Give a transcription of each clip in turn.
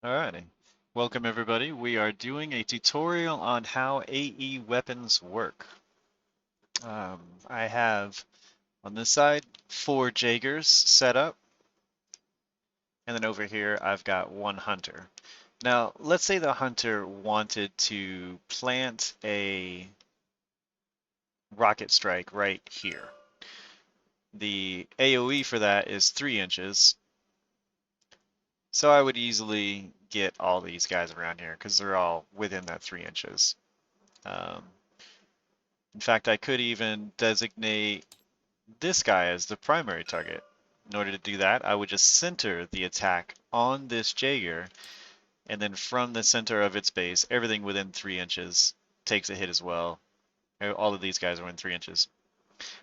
Alrighty. Welcome everybody. We are doing a tutorial on how AE weapons work. I have on this side 4 Jaegers set up, and then over here I've got 1 Hunter. Now, let's say the Hunter wanted to plant a rocket strike right here. The AOE for that is 3 inches, so I would easily get all these guys around here because they're all within that 3 inches. Um, In fact, I could even designate this guy as the primary target. In order to do that, I would just center the attack on this Jaeger, and then from the center of its base, everything within 3 inches takes a hit as well. All of these guys are within 3 inches.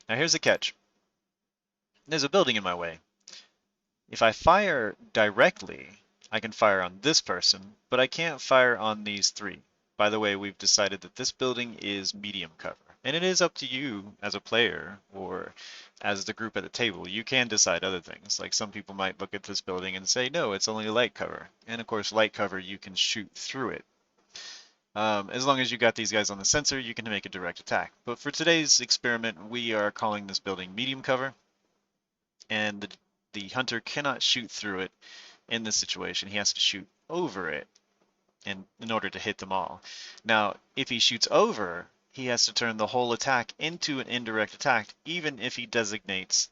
Now here's the catch. There's a building in my way. If I fire directly, I can fire on this person, but I can't fire on these 3. By the way, we've decided that this building is medium cover. And it is up to you as a player or as the group at the table. You can decide other things. Like some people might look at this building and say, no, it's only light cover. And of course, light cover, you can shoot through it. As long as you got these guys on the sensor, you can make a direct attack. But for today's experiment, we are calling this building medium cover. And the hunter cannot shoot through it in this situation. He has to shoot over it in order to hit them all. Now, if he shoots over, he has to turn the whole attack into an indirect attack, even if he designates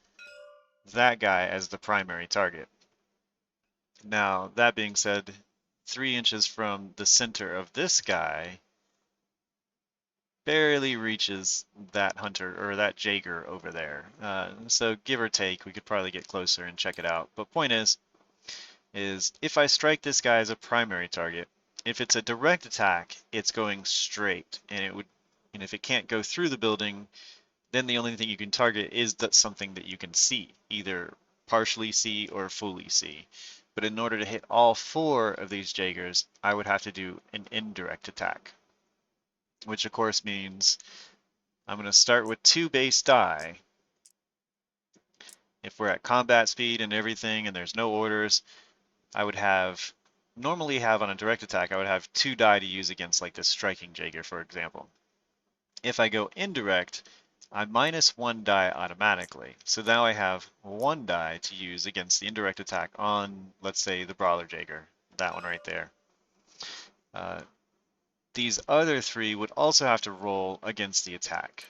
that guy as the primary target. Now, that being said, 3 inches from the center of this guy barely reaches that hunter or that Jaeger over there. So give or take, we could probably get closer and check it out. But point is if I strike this guy as a primary target, if it's a direct attack, it's going straight, and if it can't go through the building, then the only thing you can target is something that you can see, either partially see or fully see. But in order to hit all 4 of these Jaegers, I would have to do an indirect attack, which of course means I'm going to start with 2 base die. If we're at combat speed and everything and there's no orders, I would normally have on a direct attack, I would have 2 die to use against like this striking Jaeger, for example. If I go indirect, I minus 1 die automatically. So now I have 1 die to use against the indirect attack on, let's say, the Brawler Jaeger, that one right there. These other 3 would also have to roll against the attack.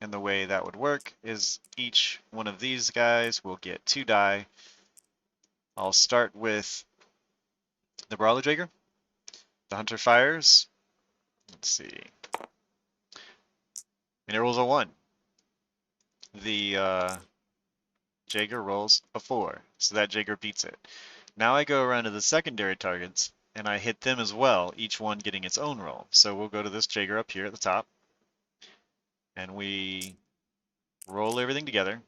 And the way that would work is each one of these guys will get 2 die. I'll start with the Brawler Jaeger. The Hunter fires. Let's see. And it rolls a 1. The Jaeger rolls a 4. So that Jaeger beats it. Now I go around to the secondary targets and I hit them as well, each one getting its own roll. So we'll go to this Jaeger up here at the top. And we roll everything together.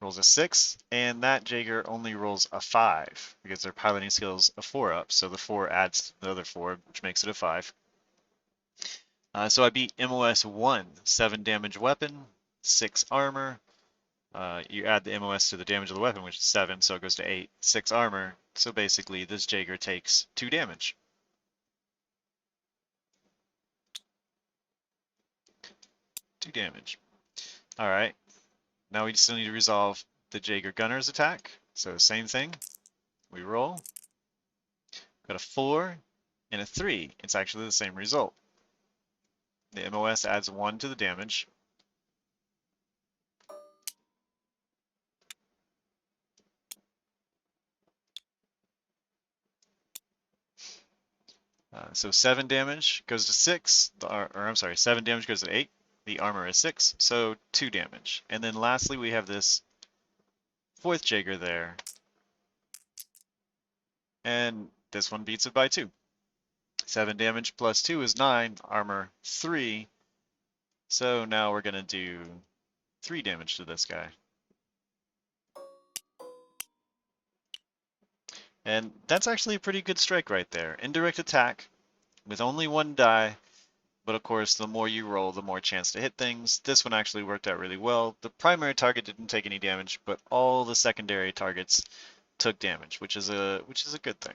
Rolls a 6, and that Jaeger only rolls a 5 because their piloting skill is a 4 up, so the 4 adds the other 4, which makes it a 5. So I beat MOS 1, 7 damage weapon, 6 armor. You add the MOS to the damage of the weapon, which is 7, so it goes to 8, 6 armor. So basically, this Jaeger takes 2 damage. Alright. Now we still need to resolve the Jaeger Gunner's attack. So same thing. We roll. Got a 4 and a 3. It's actually the same result. The MOS adds 1 to the damage. So 7 damage goes to 6, I'm sorry, 7 damage goes to 8. The armor is 6, so 2 damage. And then lastly, we have this 4th Jaeger there. And this one beats it by 2. 7 damage plus 2 is 9, armor 3. So now we're going to do 3 damage to this guy. And that's actually a pretty good strike right there. Indirect attack with only 1 die, but of course the more you roll, the more chance to hit things. This one actually worked out really well. The primary target didn't take any damage, but all the secondary targets took damage, which is a good thing.